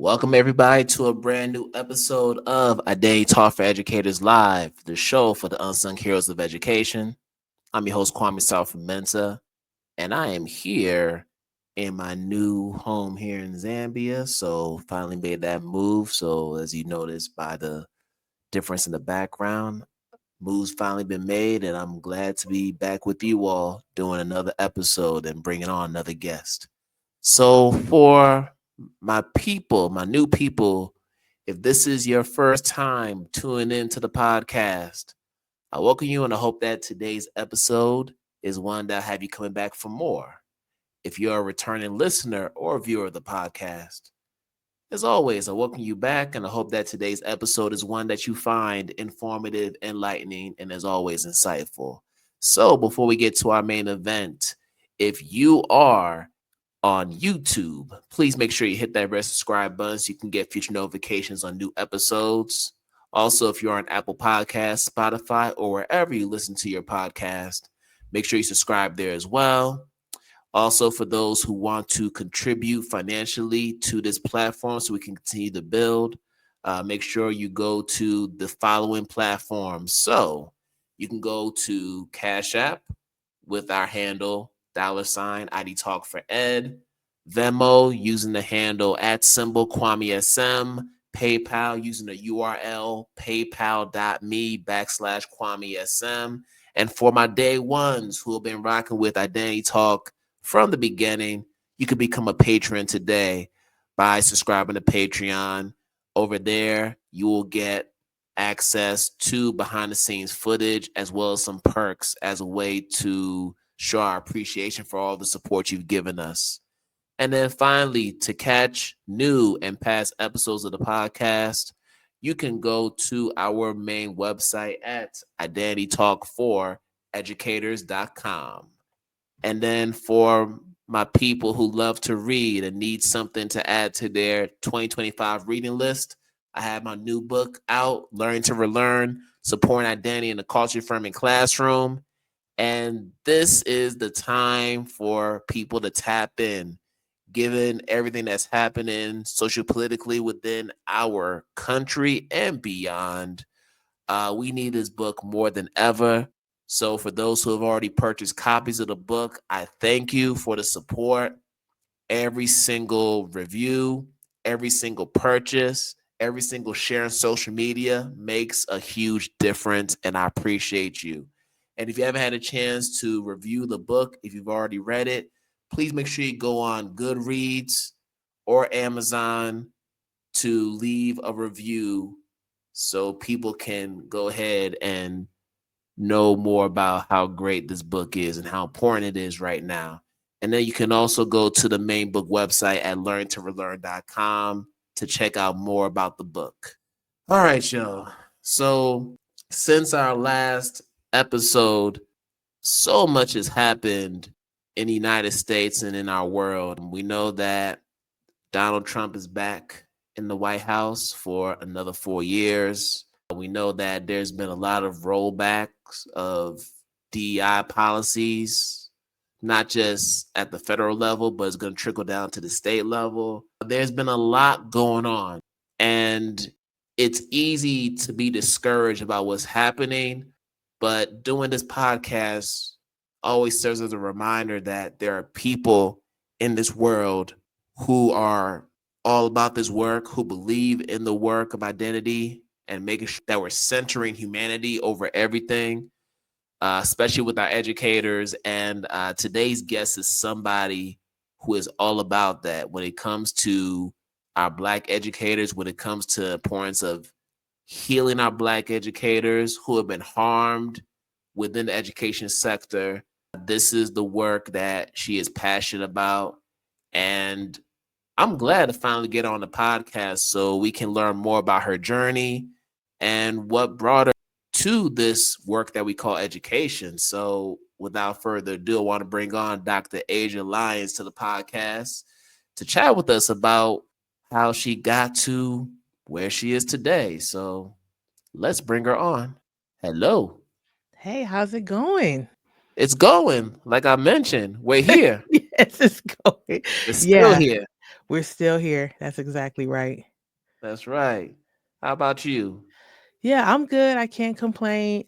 Welcome everybody to a brand new episode of IDTALK4ED Live, the show for the unsung heroes of education. I'm your host Kwame Sarfo-Mensah, and I am here in my new home here in Zambia. So finally made that move. So as you notice by the difference in the background, move's finally been made, and I'm glad to be back with you all doing another episode and bringing on another guest. So for my people, my new people, if this is your first time tuning into the podcast, I welcome you and I hope that today's episode is one that have you coming back for more. If you're a returning listener or viewer of the podcast, as always, I welcome you back and I hope that today's episode is one that you find informative, enlightening, and as always, insightful. So before we get to our main event, if you are on YouTube, please make sure you hit that red subscribe button so you can get future notifications on new episodes. Also, if you're on Apple Podcasts, Spotify, or wherever you listen to your podcast, make sure you subscribe there as well. Also, for those who want to contribute financially to this platform so we can continue to build, make sure you go to the following platforms. So you can go to Cash App with our handle $IDTALK4ED, Venmo using the handle @Kwame SM, PayPal using the URL paypal.me/Kwame SM. And for my day ones who have been rocking with Identity Talk from the beginning, you can become a patron today by subscribing to Patreon. Over there, you will get access to behind the scenes footage as well as some perks as a way to show our appreciation for all the support you've given us. And then finally, to catch new and past episodes of the podcast, you can go to our main website at IDTALK4Educators.com. And then for my people who love to read and need something to add to their 2025 reading list, I have my new book out, Learn to Relearn, Supporting Identity in the Culture-Affirming Classroom. And this is the time for people to tap in, given everything that's happening sociopolitically within our country and beyond. We need this book more than ever. So for those who have already purchased copies of the book, I thank you for the support. Every single review, every single purchase, every single share on social media makes a huge difference, and I appreciate you. And if you haven't had a chance to review the book, if you've already read it, please make sure you go on Goodreads or Amazon to leave a review so people can go ahead and know more about how great this book is and how important it is right now. And then you can also go to the main book website at learntorelearn.com to check out more about the book. All right, y'all. So since our last episode, so much has happened in the United States and in our world. We know that Donald Trump is back in the White House for another 4 years. We know that there's been a lot of rollbacks of DEI policies, not just at the federal level, but it's going to trickle down to the state level. There's been a lot going on, and it's easy to be discouraged about what's happening. But doing this podcast always serves as a reminder that there are people in this world who are all about this work, who believe in the work of identity and making sure that we're centering humanity over everything, especially with our educators. And today's guest is somebody who is all about that when it comes to our Black educators, when it comes to the importance of healing our Black educators who have been harmed within the education sector. This is the work that she is passionate about. And I'm glad to finally get on the podcast so we can learn more about her journey and what brought her to this work that we call education. So without further ado, I want to bring on Dr. Lyons to the podcast to chat with us about how she got to where she is today. So let's bring her on. Hello. Hey, how's it going? It's going. Like I mentioned, we're here. Yes, it's going. We're still Yeah, here. We're still here. That's exactly right. That's right. How about you? Yeah, I'm good. I can't complain.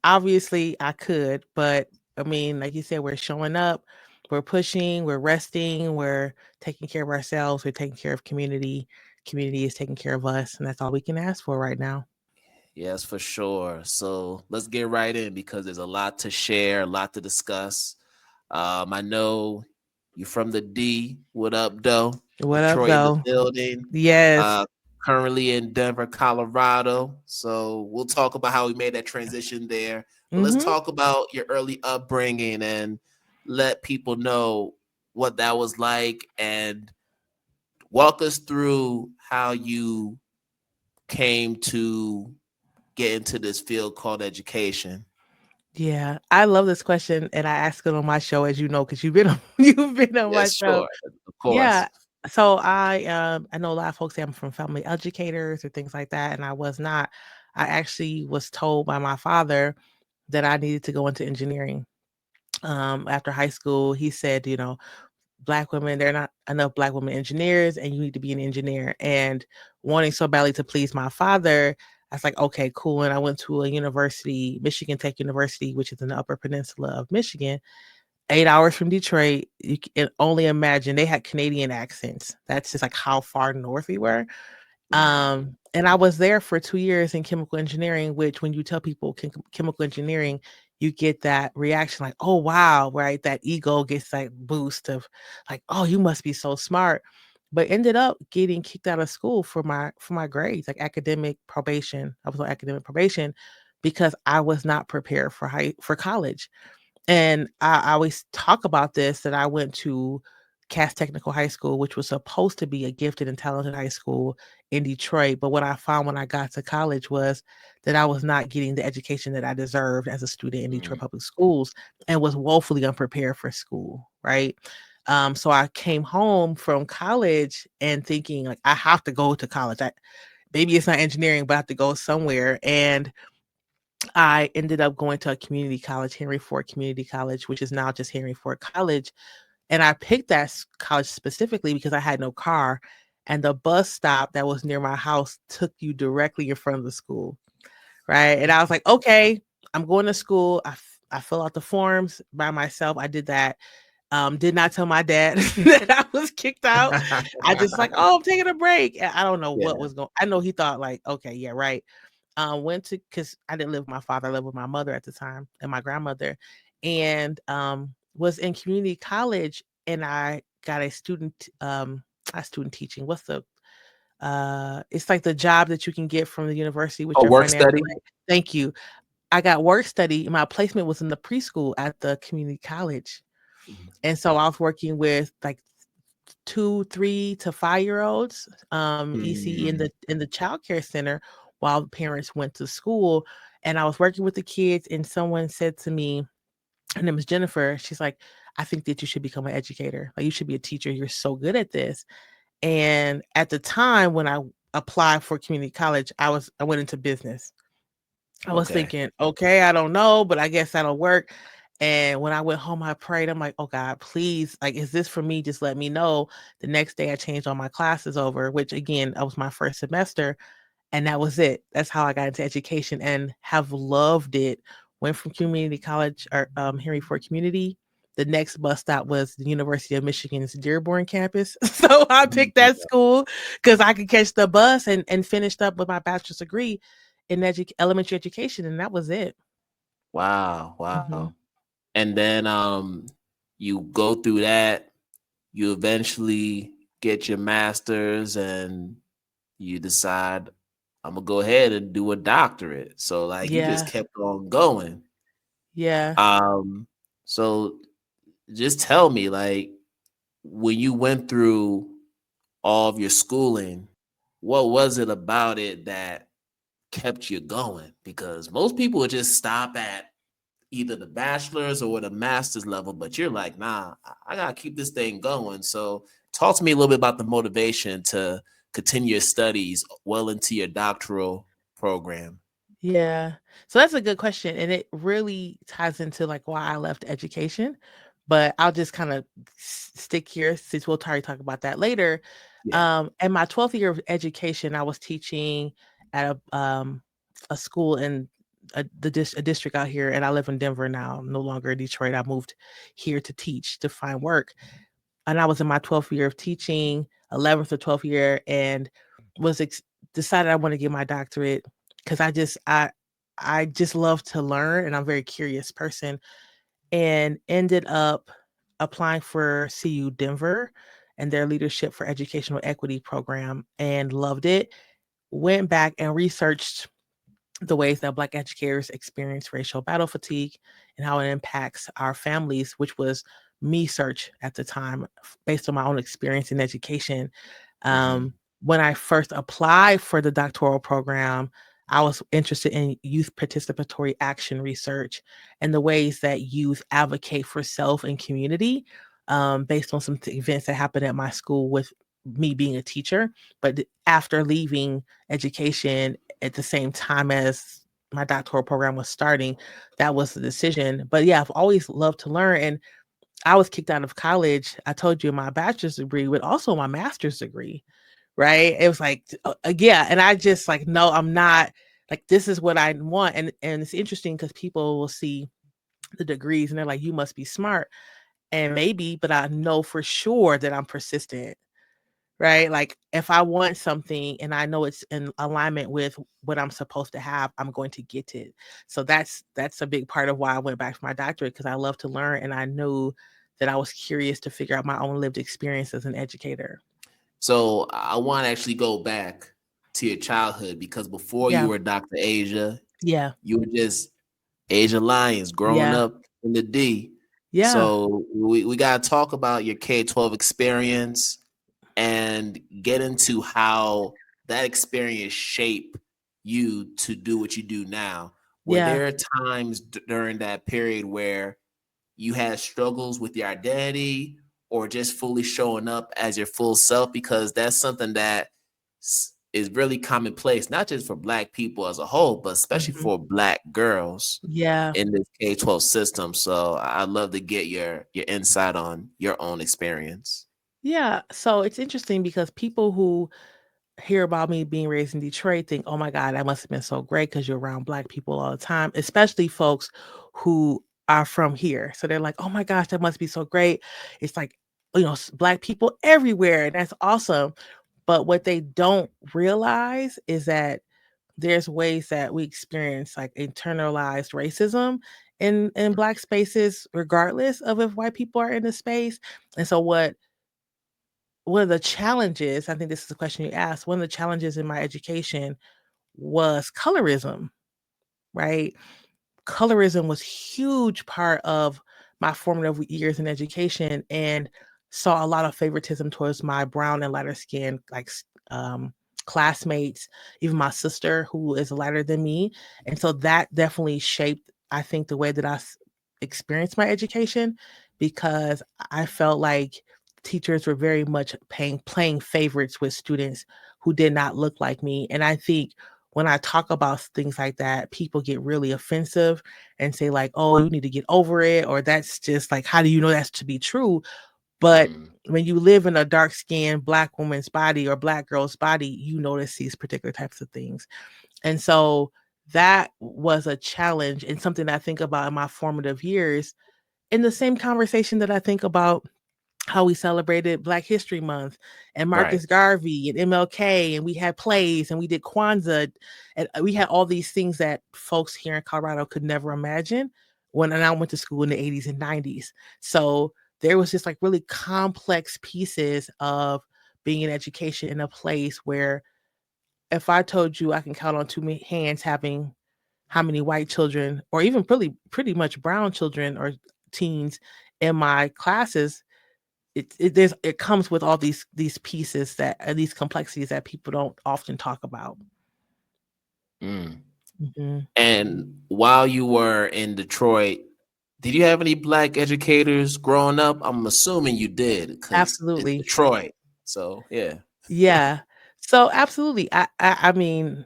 Obviously, I could, but I mean, like you said, we're showing up, we're pushing, we're resting, we're taking care of ourselves, we're taking care of community. Community is taking care of us, and that's all we can ask for right now. Yes, for sure. So let's get right in because there's a lot to share, a lot to discuss. I know you're from the D. What up, though? What up, Detroit in the though? building. Yes. Uh, Currently in Denver, Colorado. So we'll talk about how we made that transition there. But let's Mm-hmm. talk about your early upbringing and let people know what that was like and walk us through how you came to get into this field called education. Yeah, I love this question, and I ask it on my show, as you know, because you've been on, you've been on my Yes, show. sure. Of Yeah. course. So I know a lot of folks say I'm from family educators or things like that, and I was not. I actually was told by my father that I needed to go into engineering. After high school, he said, Black women, there are not enough Black women engineers, and you need to be an engineer. And wanting so badly to please my father, I was like, okay, cool. And I went to a university, Michigan Tech University, which is in the Upper Peninsula of Michigan, 8 hours from Detroit. You can only imagine they had Canadian accents. That's just like how far north we were. Mm, And I was there for 2 years in chemical engineering, which when you tell people chemical engineering, you get that reaction like, oh wow, right? That ego gets like boost of like, oh, you must be so smart. But ended up getting kicked out of school for my grades, like academic probation. I was on academic probation because I was not prepared for college. And I always talk about this that I went to Cass Technical High School, which was supposed to be a gifted and talented high school in Detroit. But what I found when I got to college was that I was not getting the education that I deserved as a student in Detroit mm, public schools and was woefully unprepared for school. Right. So I came home from college and thinking like I have to go to college. Maybe it's not engineering, but I have to go somewhere. And I ended up going to a community college, Henry Ford Community College, which is now just Henry Ford College. And I picked that college specifically because I had no car. And the bus stop that was near my house took you directly in front of the school. Right. And I was like, okay, I'm going to school. I fill out the forms by myself. I did that. Did not tell my dad that I was kicked out. I just like, oh, I'm taking a break. And I don't know yeah. what was going. I know he thought like, okay, yeah, right. Went to because I didn't live with my father, I lived with my mother at the time and my grandmother, and was in community college, and I got a student teaching. What's the it's like the job that you can get from the university with Oh, your work financial study? aid. Thank you. I got work study. My placement was in the preschool at the community college. And so I was working with like 2, 3 to 5 year olds, ECE Mm, in the child care center while the parents went to school. And I was working with the kids, and someone said to me, her name is Jennifer. She's like, I think that you should become an educator. Like you should be a teacher. You're so good at this. And at the time when I applied for community college, I went into business. I was okay. thinking, okay, I don't know, but I guess that'll work. And when I went home, I prayed. I'm like, oh God, please, like, is this for me? Just let me know. The next day, I changed all my classes over, which again, that was my first semester. And that was it. That's how I got into education and have loved it. Went from community college or Henry Ford Community. The next bus stop was the University of Michigan's Dearborn campus. So I Mm, picked that school because I could catch the bus and finished up with my bachelor's degree in elementary education. And that was it. wow, Hmm. wow. And then you go through that, you eventually get your master's and you decide I'm gonna go ahead and do a doctorate. So like you just Yeah. kept on going. Yeah. Um so just tell me like when you went through all of your schooling, what was it about it that kept you going? Because most people would just stop at either the bachelor's or the master's level, but you're like, nah, I gotta keep this thing going. So talk to me a little bit about the motivation to continue your studies well into your doctoral program. Yeah. So that's a good question. And it really ties into like why I left education but I'll just kind of stick here since we'll probably talk about that later. Yeah. In my 12th year of education, I was teaching at a school in a district out here, and I live in Denver now. I'm no longer in Detroit. I moved here to teach, to find work, and I was in my 12th year of teaching, 11th or 12th year, and was decided I want to get my doctorate because I just love to learn, and I'm a very curious person, and ended up applying for CU Denver and their Leadership for Educational Equity program and loved it. Went back and researched the ways that Black educators experience racial battle fatigue and how it impacts our families, which was me search at the time based on my own experience in education. Mm-hmm. When I first applied for the doctoral program, I was interested in youth participatory action research and the ways that youth advocate for self and community, based on some events that happened at my school with me being a teacher. But after leaving education at the same time as my doctoral program was starting, that was the decision. But yeah, I've always loved to learn. And I was kicked out of college. I told you my bachelor's degree, but also my master's degree, right? It was like, yeah. And I just like, no, I'm not, like, this is what I want. And it's interesting because people will see the degrees and they're like, you must be smart. And maybe, but I know for sure that I'm persistent, right? Like if I want something and I know it's in alignment with what I'm supposed to have, I'm going to get it. So that's a big part of why I went back for my doctorate, because I love to learn and I knew that I was curious to figure out my own lived experience as an educator. So I want to actually go back to your childhood because before you Yeah. were Dr. Asia, Yeah. you were just Asia Lyons growing Yeah. up in the D. Yeah. So we got to talk about your K-12 experience and get into how that experience shaped you to do what you do now. Were Yeah. there times during that period where you had struggles with your identity or just fully showing up as your full self? Because that's something that is really commonplace, not just for Black people as a whole, but especially Mhm. for Black girls Yeah. in this K-12 system. So I'd love to get your insight on your own experience. Yeah. So it's interesting because people who hear about me being raised in Detroit think, oh my God, that must have been so great because you're around Black people all the time, especially folks who are from here. So they're like, oh my gosh, that must be so great. It's like, Black people everywhere. And that's awesome. But what they don't realize is that there's ways that we experience like internalized racism in Black spaces, regardless of if white people are in the space. And so one of the challenges, I think this is the question you asked, one of the challenges in my education was colorism, right? Colorism was huge part of my formative years in education, and saw a lot of favoritism towards my brown and lighter skin, like classmates, even my sister who is lighter than me. And so that definitely shaped, I think, the way that experienced my education, because I felt like teachers were very much playing favorites with students who did not look like me. And I think when I talk about things like that, people get really offensive and say like, "Oh, you need to get over it," or "That's just like, how do you know that's to be true?" But Mm, when you live in a dark-skinned Black woman's body or Black girl's body, you notice these particular types of things. And so that was a challenge and something that I think about in my formative years, in the same conversation that I think about how we celebrated Black History Month and right. Marcus Garvey and MLK, and we had plays and we did Kwanzaa, and we had all these things that folks here in Colorado could never imagine when I went to school in the 80s and 90s. So there was just like really complex pieces of being in education in a place where if I told you I can count on hands having how many white children or even pretty much brown children or teens in my classes, it comes with all these pieces that these complexities that people don't often talk about. Mm. Mhm. And while you were in Detroit, did you have any Black educators growing up? I'm assuming you did because it's Absolutely. Detroit. So yeah. Yeah. So absolutely. I mean,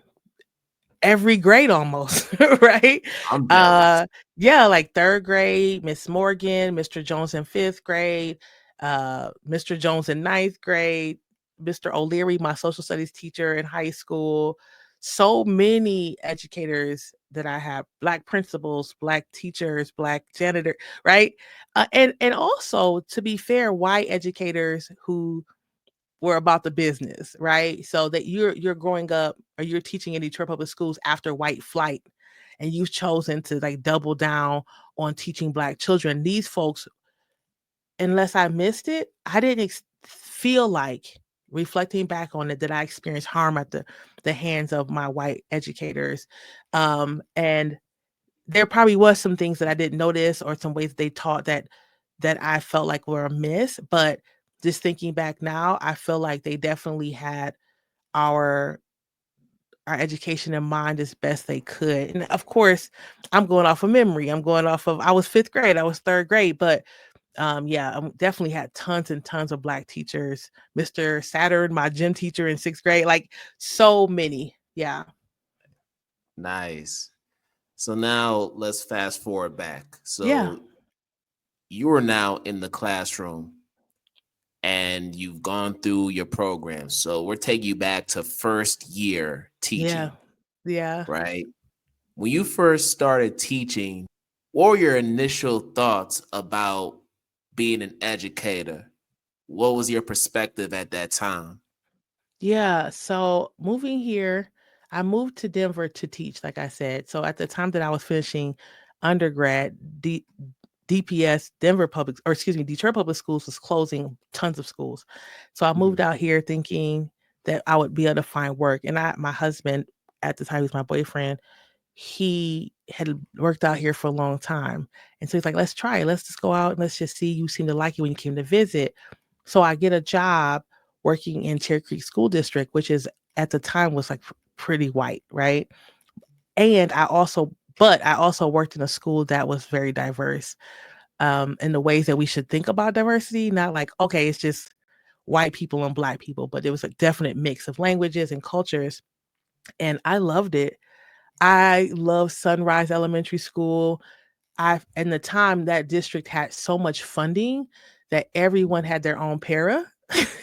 every grade almost, right? I'm jealous. Yeah, like third grade, Miss Morgan, Mr. Jones in fifth grade, Mr. Jones in ninth grade, Mr. O'Leary, my social studies teacher in high school. So many educators that I have, Black principals, Black teachers, Black janitor, right? And also, to be fair, white educators who were about the business, right? So that you're growing up or you're teaching in Detroit public schools after white flight, and you've chosen to like double down on teaching Black children. These folks, unless I missed it, I didn't feel like, reflecting back on it, that I experienced harm at the hands of my white educators. And there probably was some things that I didn't notice, or some ways they taught that I felt like were amiss. But just thinking back now, I feel like they definitely had our our education in mind as best they could. And of course, I'm going off of memory. I'm going off of, I was fifth grade, I was third grade, but yeah, I definitely had tons and tons of Black teachers. Mr. Saturn, my gym teacher in sixth grade, like so many. Yeah. Nice. So now let's fast forward back. Yeah. So you are now in the classroom and you've gone through your program. So we're taking you back to first year Yeah. teaching, Yeah. right? When you first started teaching, what were your initial thoughts about being an educator? What was your perspective at that time? Yeah. So moving here, I moved to Denver to teach, like I said. So at the time that I was finishing undergrad, DPS, Denver Public, or excuse me, Detroit Public Schools was closing tons of schools. So I moved Mhm. out here thinking that I would be able to find work. And my husband at the time, he was my boyfriend, he had worked out here for a long time. And so he's like, let's try it. Let's just go out and let's just see. You seem to like it when you came to visit. So I get a job working in Cherry Creek School District, which is at the time was like pretty white, right? And I also worked in a school that was very diverse, in the ways that we should think about diversity. Not like, okay, it's just white people and Black people, but there was a definite mix of languages and cultures. And I loved it. I love Sunrise Elementary School. I in the time that district had so much funding that everyone had their own para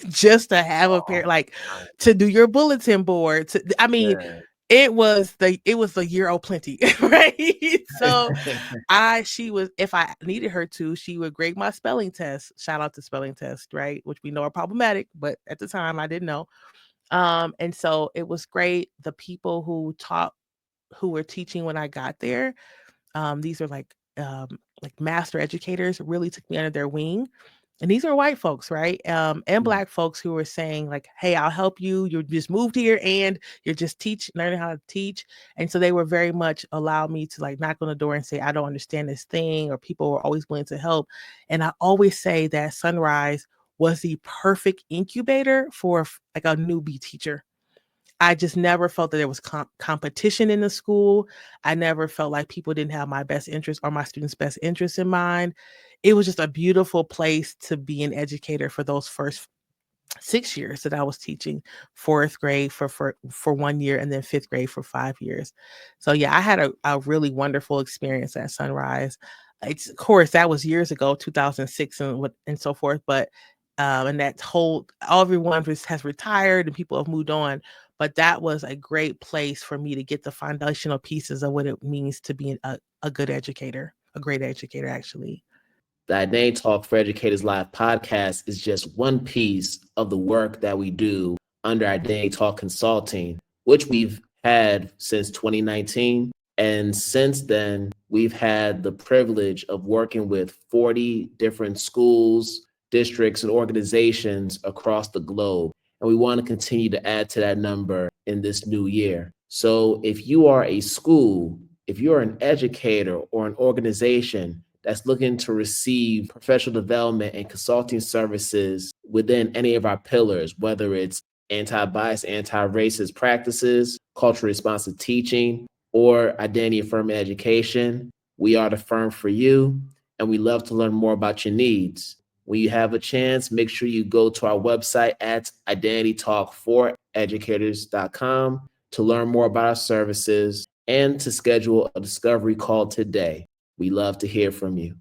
just to have a Oh, pair, like nice. to do your bulletin board. I mean, Yeah. it was the year old plenty, right? So she was, if I needed her to, she would grade my spelling test. Shout out to spelling test, right? Which we know are problematic, but at the time I didn't know. And so it was great. The people who were teaching when I got there, these are like master educators, really took me under their wing. And these are white folks, right? And Mm. Black folks who were saying like, "Hey, I'll help you. You just moved here and you're just learning how to teach." And so they were very much allow me to like knock on the door and say, "I don't understand this thing," or people were always willing to help. And I always say that Sunrise was the perfect incubator for like a newbie teacher. I just never felt that there was competition in the school. I never felt like people didn't have my best interest or my students' best interest in mind. It was just a beautiful place to be an educator for those first 6 years that I was teaching, fourth grade for 1 year, and then fifth grade for 5 years. So yeah, I had a really wonderful experience at Sunrise. It's, of course, that was years ago, 2006 and so forth. But and that whole everyone has retired and people have moved on. But that was a great place for me to get the foundational pieces of what it means to be a good educator, a great educator, actually. The Identity Talk for Educators Live podcast is just one piece of the work that we do under Identity Talk Consulting, which we've had since 2019. And since then, we've had the privilege of working with 40 different schools, districts, and organizations across the globe. And we want to continue to add to that number in this new year. So if you are a school, if you're an educator or an organization that's looking to receive professional development and consulting services within any of our pillars, whether it's anti-bias, anti-racist practices, culturally responsive teaching, or identity affirming education, we are the firm for you, and we love to learn more about your needs. When you have a chance, make sure you go to our website at identitytalk4educators.com. to learn more about our services, and to schedule a discovery call today. We love to hear from you.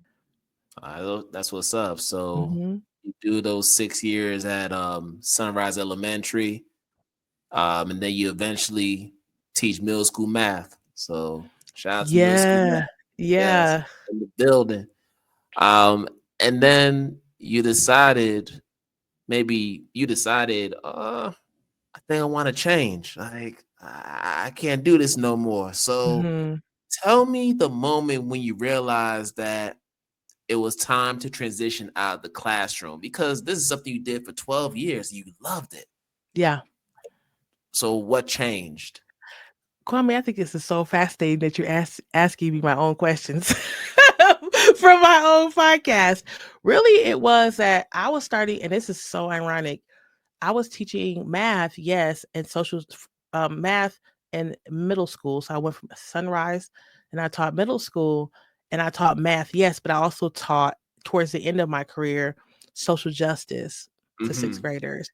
That's what's up. So Mm-hmm. you do those 6 years at Sunrise Elementary, and then you eventually teach middle school math. So shout out to middle school math. Yeah. Yes, Yeah. in the building. Um, and then you decided, I think I want to change. Like I can't do this no more. So Mm-hmm. tell me the moment when you realized that it was time to transition out of the classroom, because this is something you did for 12 years. You loved it. Yeah. So what changed? Kwame, I think this is so fascinating that you're asking me my own questions from my own podcast. Really, it was that I was starting, and this is so ironic. I was teaching math, yes, and social math in middle school. So I went from Sunrise and I taught middle school and I taught math, yes, but I also taught towards the end of my career social justice to sixth Mm-hmm. graders.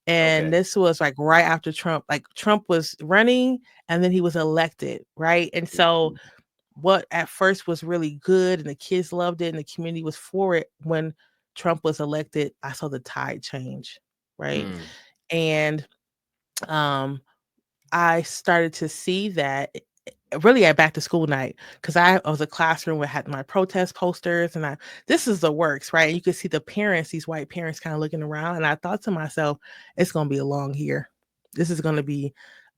And Okay. this was like right after Trump, like Trump was running and then he was elected, right? And so what at first was really good and the kids loved it and the community was for it, when Trump was elected, I saw the tide change, right? Mm. And um I started to see that really at back to school night, because I was a classroom where I had my protest posters and this is the works, right? And you could see the parents, these white parents kind of looking around, and I thought to myself, it's going to be a long year. This is going to be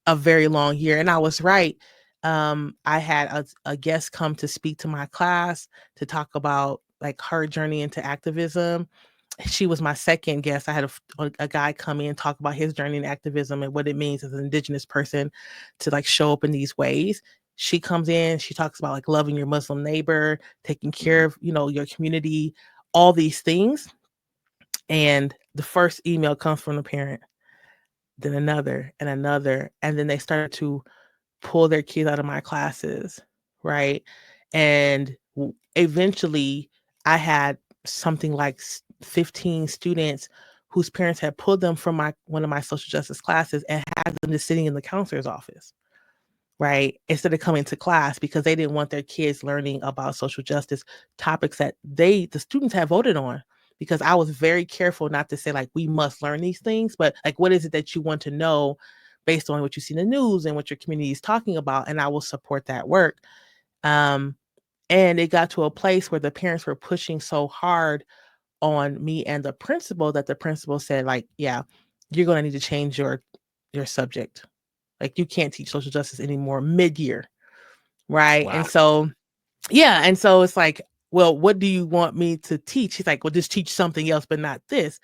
a very long year. And I was right. I had a guest come to speak to my class to talk about like her journey into activism. She was my second guest. I had a guy come in and talk about his journey in activism and what it means as an indigenous person to like show up in these ways. She comes in, she talks about like loving your Muslim neighbor, taking care of, your community, all these things. And the first email comes from the parent, then another and another. And then they started to pull their kids out of my classes, right? And eventually I had something like 15 students whose parents had pulled them from one of my social justice classes and had them just sitting in the counselor's office, right? Instead of coming to class, because they didn't want their kids learning about social justice topics that the students had voted on. Because I was very careful not to say like we must learn these things, but like what is it that you want to know based on what you see in the news and what your community is talking about, and I will support that work. Um, and it got to a place where the parents were pushing so hard on me and the principal that the principal said, like, yeah, you're going to need to change your subject. Like you can't teach social justice anymore mid-year, right? Wow. And so, yeah, and so it's like, well, what do you want me to teach? He's like, well, just teach something else, but not this.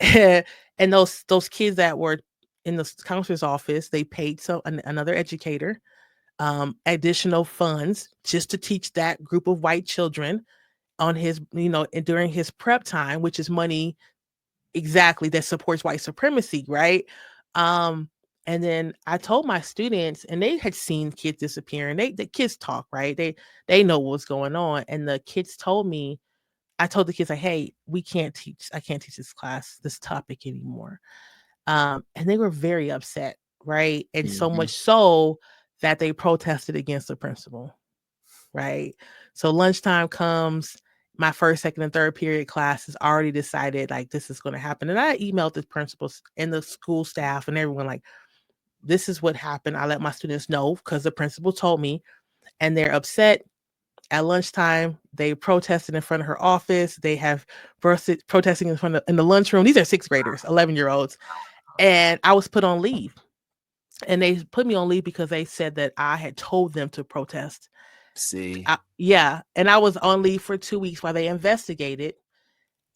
And those kids that were in the counselor's office, they paid another educator additional funds just to teach that group of white children on his, during his prep time, which is money exactly that supports white supremacy, right? Um, and then I told my students, and they had seen kids disappear, and the kids talk, right? They know what's going on, and the kids told me, I told the kids like, hey, I can't teach this topic anymore. And they were very upset, right? And so Mm-hmm. much so that they protested against the principal, right? So lunchtime comes, my first, second, and third period class is already decided like this is going to happen. And I emailed the principals and the school staff and everyone like, this is what happened. I let my students know because the principal told me, and they're upset. At lunchtime, they protested in front of her office. They have protesting in the lunchroom. These are sixth graders, 11-year-olds. And I was put on leave. And they put me on leave because they said that I had told them to protest. See. Yeah. And I was on leave for 2 weeks while they investigated.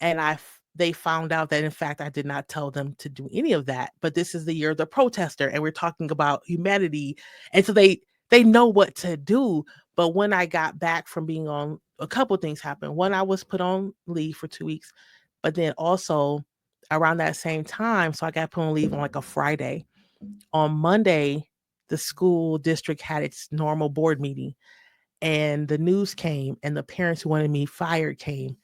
And they found out that, in fact, I did not tell them to do any of that. But this is the year of the protester, and we're talking about humanity. And so they know what to do. But when I got back from being on, a couple of things happened. One, I was put on leave for 2 weeks, but then also around that same time, so I got put on leave on like a Friday. On Monday, the school district had its normal board meeting, and the news came, and the parents who wanted me fired came.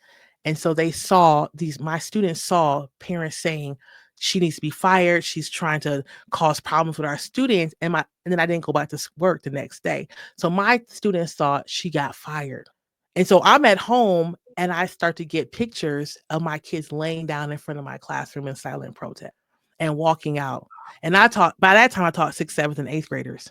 And so my students saw parents saying, she needs to be fired. She's trying to cause problems with our students. And then I didn't go back to work the next day. So my students thought she got fired. And so I'm at home and I start to get pictures of my kids laying down in front of my classroom in silent protest and walking out. And by that time I taught sixth, seventh, and eighth graders.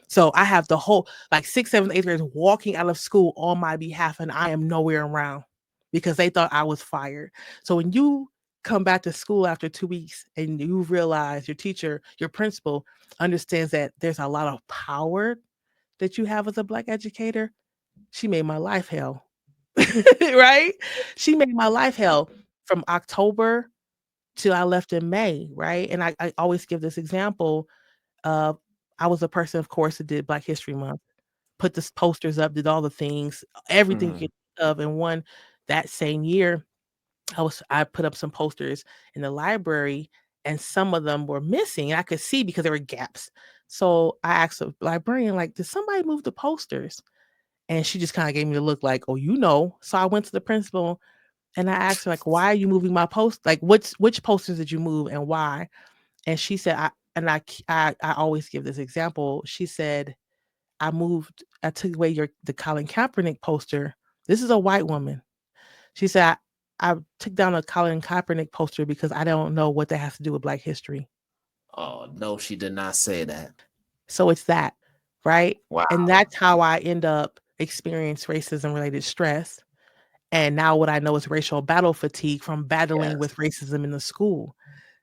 So I have the whole like sixth, seventh, eighth graders walking out of school on my behalf, and I am nowhere around because they thought I was fired. So when you come back to school after 2 weeks and you realize your teacher, your principal understands that there's a lot of power that you have as a Black educator, she made my life hell. Right? She made my life hell from October till I left in May, right? And I always give this example of I was a person, of course, that did Black History Month, put the posters up, did all the things, everything you Mhm. could think of. And one that same year, I put up some posters in the library, and some of them were missing. And I could see because there were gaps. So I asked the librarian, like, did somebody move the posters? And she just kind of gave me the look like, oh, you know. So I went to the principal and I asked her, like, why are you moving my post? Like, which posters did you move and why? And she said, I always give this example. She said, I took away the Colin Kaepernick poster. This is a white woman. She said, I took down a Colin Kaepernick poster because I don't know what that has to do with Black history. Oh no, she did not say that. So it's that, right? Wow. And that's how I end up experience racism related stress. And now what I know is racial battle fatigue from battling Yes. with racism in the school.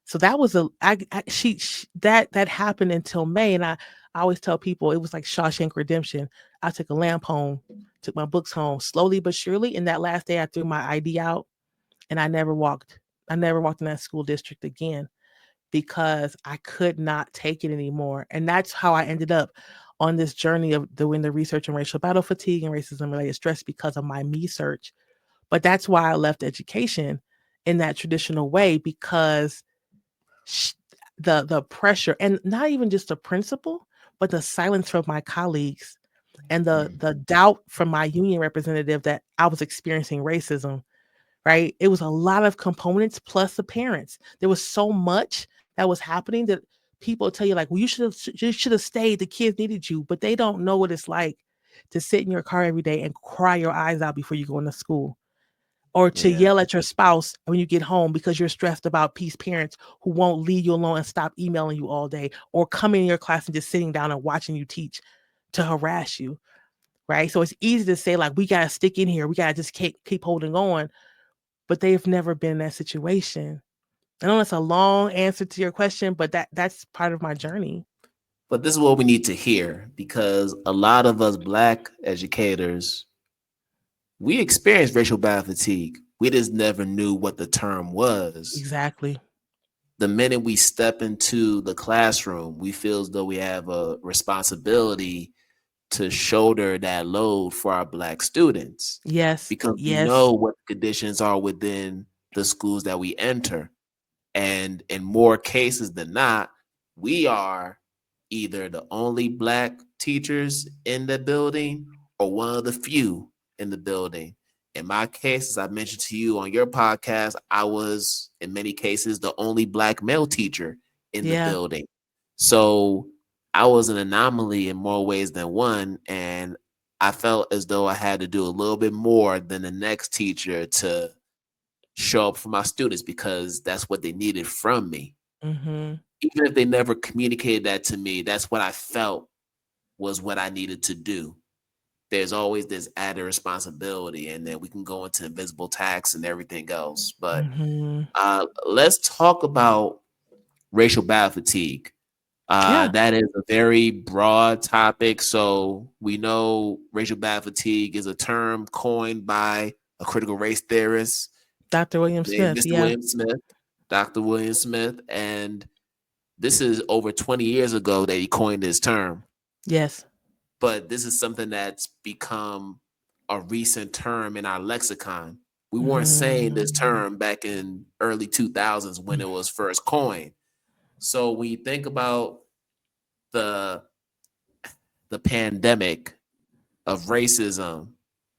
So that was that happened until May, and I always tell people it was like Shawshank Redemption. I took a lamp home, took my books home slowly but surely. And that last day, I threw my ID out, and I never walked. I never walked in that school district again because I could not take it anymore. And that's how I ended up on this journey of doing the research on racial battle fatigue and racism related stress because of my me search. But that's why I left education in that traditional way because sh- the pressure, and not even just the principal, but the silence from my colleagues and Mhm. the doubt from my union representative that I was experiencing racism, right? It was a lot of components plus the parents. There was so much that was happening that people tell you like, well, you should have stayed. The kids needed you, but they don't know what it's like to sit in your car every day and cry your eyes out before you go into school, or to Yeah. yell at your spouse when you get home because you're stressed about peace parents who won't leave you alone and stop emailing you all day, or coming in your class and just sitting down and watching you teach to harass you, right? So it's easy to say like we gotta stick in here, we gotta just keep holding on, but they've never been in that situation. I know that's a long answer to your question, but that's part of my journey. But this is what we need to hear because a lot of us Black educators, we experience racial battle fatigue. We just never knew what the term was. Exactly. The minute we step into the classroom, we feel as though we have a responsibility to shoulder that load for our Black students Yes. because we Yes. know what the conditions are within the schools that we enter. And in more cases than not, we are either the only Black teachers in the building or one of the few in the building. In my case, as I mentioned to you on your podcast, I was in many cases the only Black male teacher in the Yeah. building. So I was an anomaly in more ways than one. And I felt as though I had to do a little bit more than the next teacher to show up for my students because that's what they needed from me. Mm-hmm. Even if they never communicated that to me, that's what I felt was what I needed to do. There's always this added responsibility, and then we can go into invisible tax and everything else. But Mm-hmm. let's talk about racial battle fatigue. Yeah. That is a very broad topic. So we know racial battle fatigue is a term coined by a critical race theorist Dr. William named Smith. Mr. Yeah. William Smith, Dr. William Smith. And this is over 20 years ago that he coined this term. Yes. But this is something that's become a recent term in our lexicon. We weren't saying this Mm-hmm. term back in early 2000s when it was first coined. So when you think about the the pandemic of racism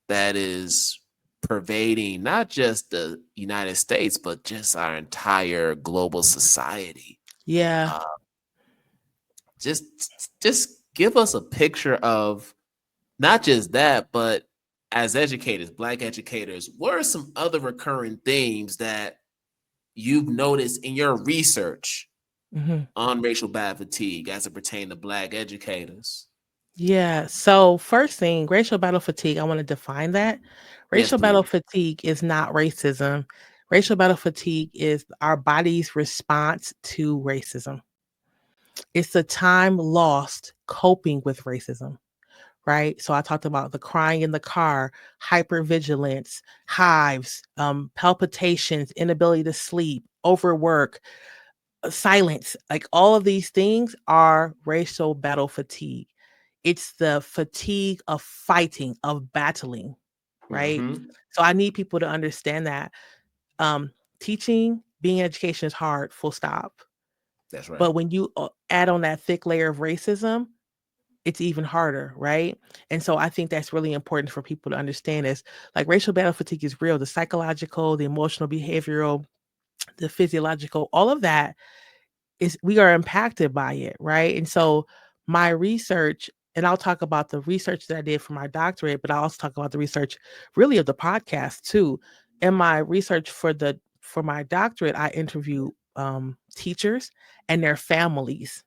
that is pervading not just the United States, but just our entire global society. Yeah. Uh, just give us a picture of not just that, but as educators, Black educators, what are some other recurring themes that you've noticed in your research Mhm. on racial bad fatigue as it pertains to Black educators? Yeah. So, first thing, racial battle fatigue, I want to define that. Yes, Racial battle please. fatigue is not racism. Racial battle fatigue is our body's response to racism. It's the time lost coping with racism, right? So I talked about the crying in the car, hypervigilance, hives, palpitations, inability to sleep, overwork, silence. Like all of these things are racial battle fatigue. It's the fatigue of fighting, of battling, right? Mm-hmm. So I need people to understand that teaching, being in education is hard, full stop. That's right. But when you add on that thick layer of racism, it's even harder, right? And so I think that's really important for people to understand is like racial battle fatigue is real. The psychological, the emotional, behavioral, the physiological, all of that is we are impacted by it, right? And so my research, and I'll talk about the research that I did for my doctorate, but I'll also talk about the research really of the podcast too. In my research for my doctorate, I interview teachers and their families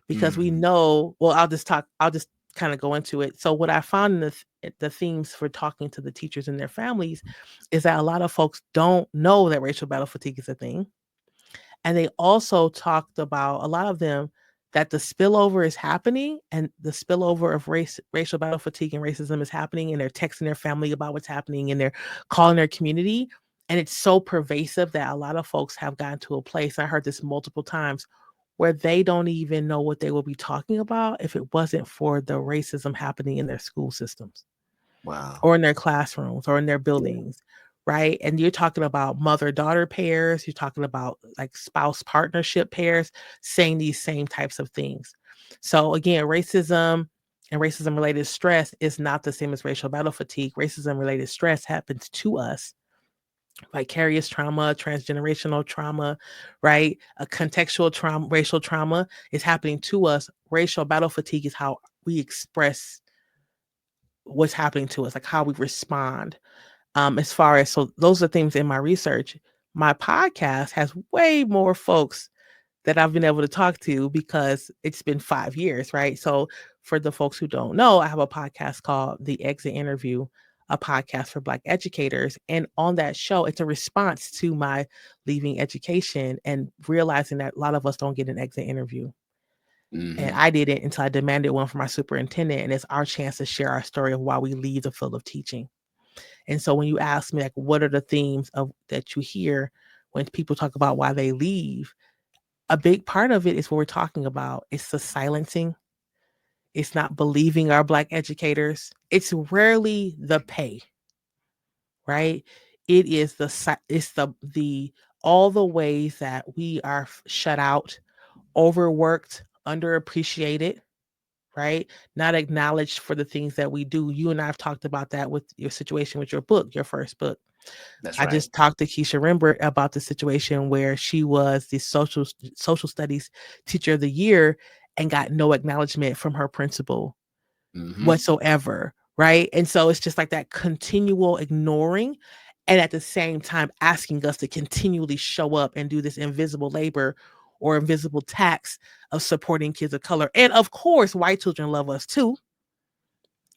because we Mm-hmm. know, well, I'll just kind of go into it. So what I found in the themes for talking to the teachers and their families is that a lot of folks don't know that racial battle fatigue is a thing. And they also talked about a lot of them that the spillover is happening and the spillover of racial battle fatigue and racism is happening, and they're texting their family about what's happening and they're calling their community. And it's so pervasive that a lot of folks have gotten to a place, I heard this multiple times, where they don't even know what they will be talking about if it wasn't for the racism happening in their school systems Wow. or in their classrooms or in their Yeah. buildings, right? And you're talking about mother-daughter pairs, you're talking about like spouse partnership pairs saying these same types of things. So again, racism and racism related stress is not the same as racial battle fatigue. Racism related stress happens to us, vicarious trauma, transgenerational trauma, right? A contextual trauma, racial trauma is happening to us. Racial battle fatigue is how we express what's happening to us, like how we respond. As far as, so those are things in my research. My podcast has way more folks that I've been able to talk to because it's been 5 years, right? So for the folks who don't know, I have a podcast called The Exit Interview, a podcast for Black educators. And on that show, it's a response to my leaving education and realizing that a lot of us don't get an exit interview. And Mm-hmm. I didn't until I demanded one from my superintendent. And it's our chance to share our story of why we leave the field of teaching. And so when you ask me, like, what are the themes of that you hear when people talk about why they leave? A big part of it is what we're talking about. It's the silencing. It's not believing our Black educators. It's rarely the pay, right? It is it's the all the ways that we are shut out, overworked, underappreciated, right? Not acknowledged for the things that we do. You and I have talked about that with your situation with your book, your first book. That's I right. just talked to Keisha Rembert about the situation where she was the social studies teacher of the year and got no acknowledgement from her principal Mm-hmm. whatsoever, right? And so it's just like that continual ignoring and at the same time asking us to continually show up and do this invisible labor or invisible tax of supporting kids of color. And of course, white children love us too,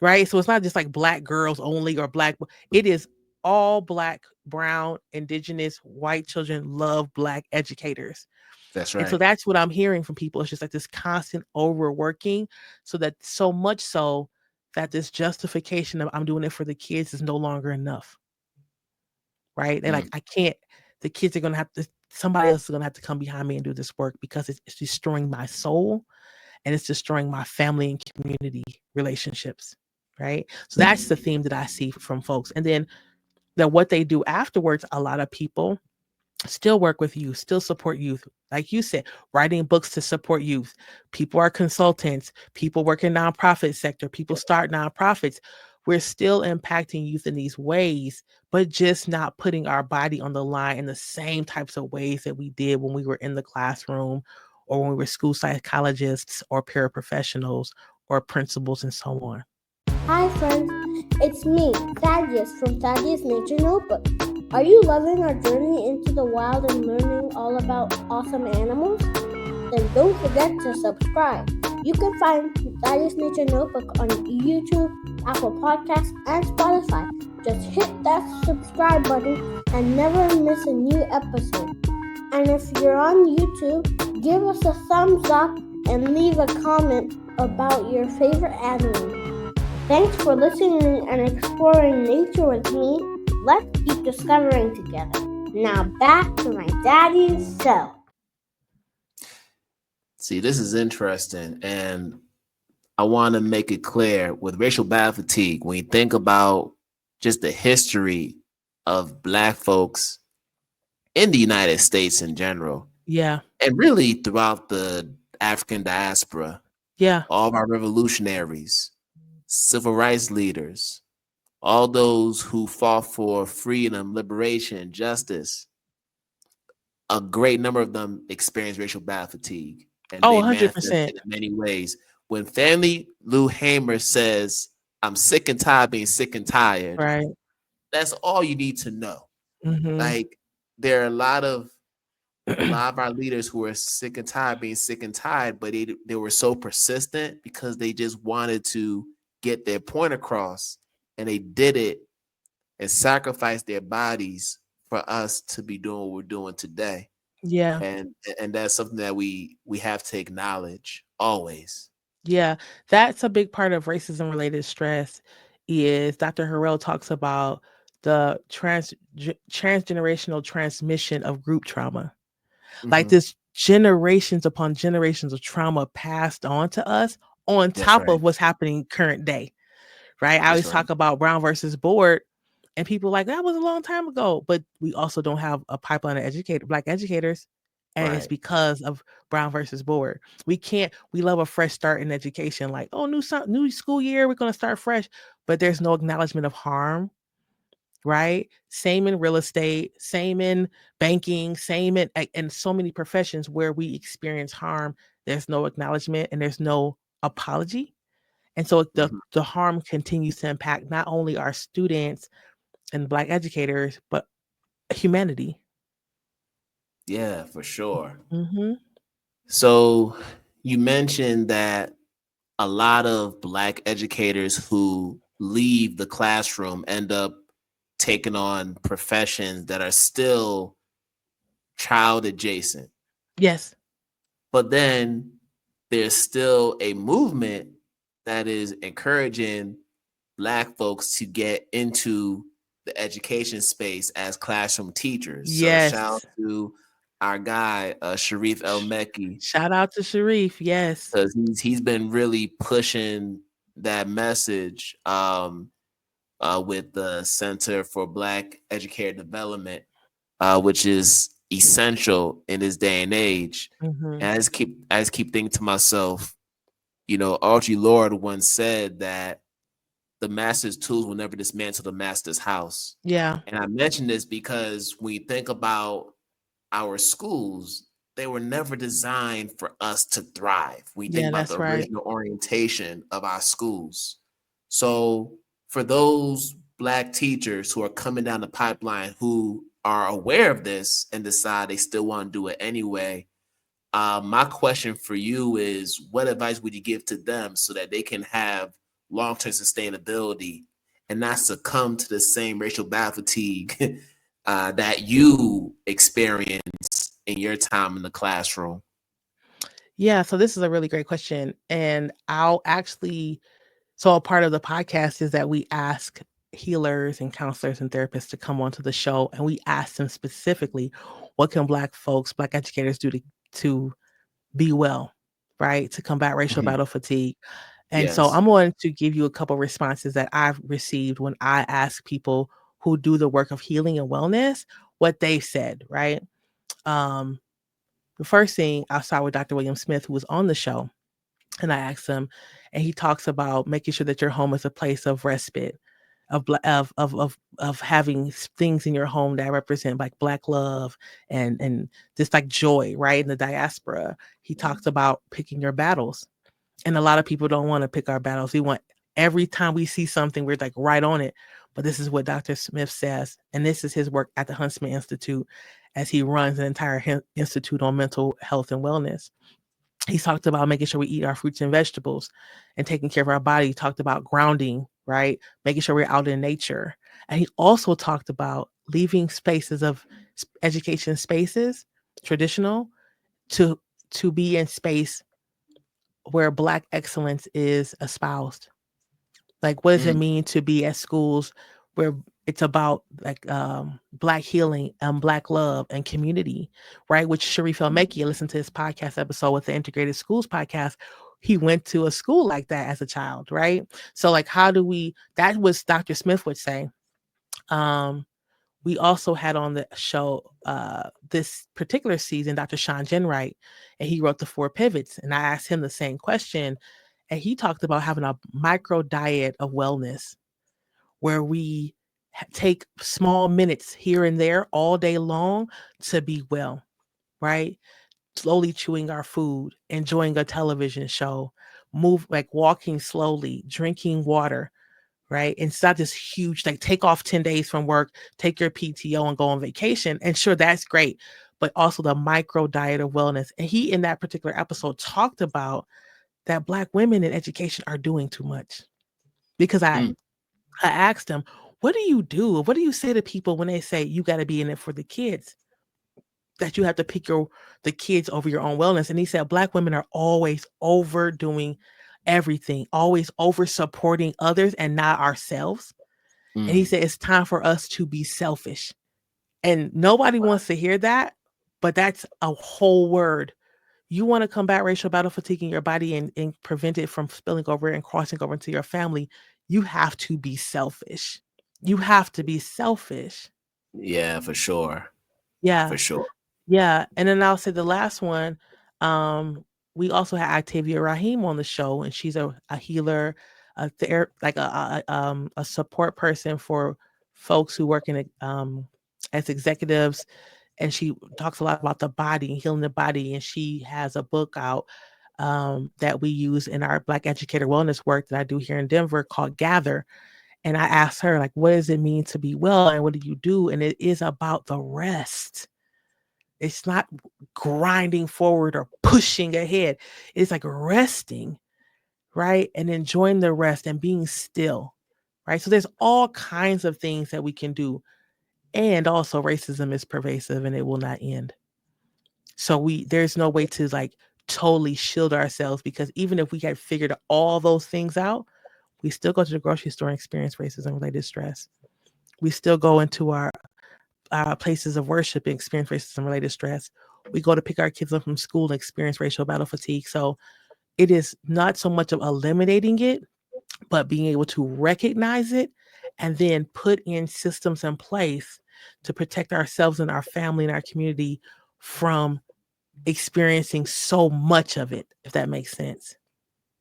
right? So it's not just like Black girls only or Black, it is all Black, brown, indigenous, white children love Black educators. That's And so right. that's what I'm hearing from people. It's just like this constant overworking, so that so much so that this justification of I'm doing it for the kids is no longer enough, right? They're like, Mm. I can't, the kids are going to have to, somebody else is going to have to come behind me and do this work because it's destroying my soul and it's destroying my family and community relationships, right? So that's the theme that I see from folks. And then what they do afterwards, a lot of people still work with youth, still support youth. Like you said, writing books to support youth. People are consultants, people work in nonprofit sector, people start nonprofits. we're still impacting youth in these ways, but just not putting our body on the line in the same types of ways that we did when we were in the classroom or when we were school psychologists or paraprofessionals or principals and so on. Hi friends, it's me, Thaddeus from Thaddeus Nature Notebook. Are you loving our journey into the wild and learning all about awesome animals? Then don't forget to subscribe. You can find Thaddeus Nature Notebook on YouTube, Apple Podcasts, and Spotify. Just hit that subscribe button and never miss a new episode. And if you're on YouTube, give us a thumbs up and leave a comment about your favorite animal. Thanks for listening and exploring nature with me. Let's keep discovering together. Now back to my daddy's self. See, this is interesting, and I want to make it clear with racial battle fatigue, when you think about just the history of Black folks in the United States in general, Yeah. and really throughout the African diaspora, Yeah. all of our revolutionaries, civil rights leaders, all those who fought for freedom, liberation, justice, a great number of them experienced racial battle fatigue, and Oh, they manifested 100%. in many ways. When Family Lou Hamer says, "I'm sick and tired of being sick and tired," Right. that's all you need to know. Mm-hmm. Like, there are a lot of our leaders who are sick and tired of being sick and tired, but they were so persistent because they just wanted to get their point across, and they did it and sacrificed their bodies for us to be doing what we're doing today. Yeah. And that's something that we have to acknowledge always. Yeah, that's a big part of racism related stress. Is Dr. Harrell talks about the transgenerational transmission of group trauma. Like this generations upon generations of trauma passed on to us on That's top right. of what's happening current day. Right? I That's always right. talk about Brown versus Board, and people like that was a long time ago, but we also don't have a pipeline of Black educators, and it's Right. because of Brown versus Board. We love a fresh start in education, like, oh, new school year, we're going to start fresh, but there's no acknowledgement of harm, right? Same in real estate, same in banking, same in so many professions where we experience harm. There's no acknowledgement and there's no apology. And so the harm continues to impact not only our students and Black educators, but humanity. Yeah, for sure. Mm-hmm. So you mentioned that a lot of Black educators who leave the classroom end up taking on professions that are still child adjacent. Yes. But then there's still a movement that is encouraging Black folks to get into the education space as classroom teachers. So shout out Yes. to our guy, Sharif El Mekki, Shout out to Sharif. Yes. because he's been really pushing that message with the Center for Black Educator Development, which is essential in this day and age. Mm-hmm. And I just keep thinking to myself, Audre Lorde once said that the master's tools will never dismantle the master's house. Yeah. And I mention this because when you think about our schools, they were never designed for us to thrive. We think Yeah, about the that's right. original orientation of our schools. So for those Black teachers who are coming down the pipeline who are aware of this and decide they still want to do it anyway, my question for you is, what advice would you give to them so that they can have long-term sustainability and not succumb to the same racial battle fatigue that you experience in your time in the classroom? Yeah, so this is a really great question. And so a part of the podcast is that we ask healers and counselors and therapists to come onto the show, and we ask them specifically, what can Black educators do to be well, right? To combat racial battle fatigue. And so Yes. I'm going to give you a couple responses that I've received when I ask people who do the work of healing and wellness what they said, right? The first thing, I'll start with Dr. William Smith, who was on the show. And I asked him, and he talks about making sure that your home is a place of respite, of having things in your home that represent like Black love and just like joy, right? In the diaspora, he talks about picking your battles, and a lot of people don't want to pick our battles. We want every time we see something, we're like right on it. But this is what Dr. Smith says, and this is his work at the Huntsman Institute, as he runs an entire institute on mental health and wellness. He talked about making sure we eat our fruits and vegetables and taking care of our body. He talked about grounding, right? Making sure we're out in nature. And he also talked about leaving spaces of education spaces, traditional, to be in space where Black excellence is espoused. Like, what does it mean to be at schools where it's about like Black healing and Black love and community, right? Which Sharif El-Meki, listen to his podcast episode with the Integrated Schools podcast. He went to a school like that as a child, right? So, like, how do we? That was Dr. Smith would say. We also had on the show this particular season Dr. Sean Jenwright, and he wrote the 4 pivots. And I asked him the same question, and he talked about having a micro diet of wellness where we take small minutes here and there all day long to be well, right? Slowly chewing our food, enjoying a television show, walking slowly, drinking water, right? And it's not this huge, like take off 10 days from work, take your PTO and go on vacation. And sure, that's great. But also the micro diet of wellness. And he, in that particular episode, talked about that Black women in education are doing too much. Because I asked him, what do you do? What do you say to people when they say you got to be in it for the kids? That you have to pick the kids over your own wellness. And he said Black women are always overdoing everything, always over supporting others and not ourselves. And he said it's time for us to be selfish. And nobody wants to hear that, but that's a whole word. You want to combat racial battle fatigue in your body and prevent it from spilling over and crossing over into your family, you have to be selfish. You have to be selfish. Yeah, for sure. Yeah. For sure. Yeah. And then I'll say the last one. We also had Octavia Rahim on the show, and she's a healer, a support person for folks who work in as executives. And she talks a lot about the body and healing the body. And she has a book out that we use in our Black Educator wellness work that I do here in Denver called Gather. And I asked her, like, what does it mean to be well? And what do you do? And it is about the rest. It's not grinding forward or pushing ahead. It's like resting, right? And enjoying the rest and being still, right? So there's all kinds of things that we can do. And also racism is pervasive and it will not end. So there's no way to like totally shield ourselves, because even if we had figured all those things out, we still go to the grocery store and experience racism related stress. We still go into our places of worship and experience racism related stress. We go to pick our kids up from school and experience racial battle fatigue. So it is not so much of eliminating it, but being able to recognize it and then put in systems in place to protect ourselves and our family and our community from experiencing so much of it, if that makes sense.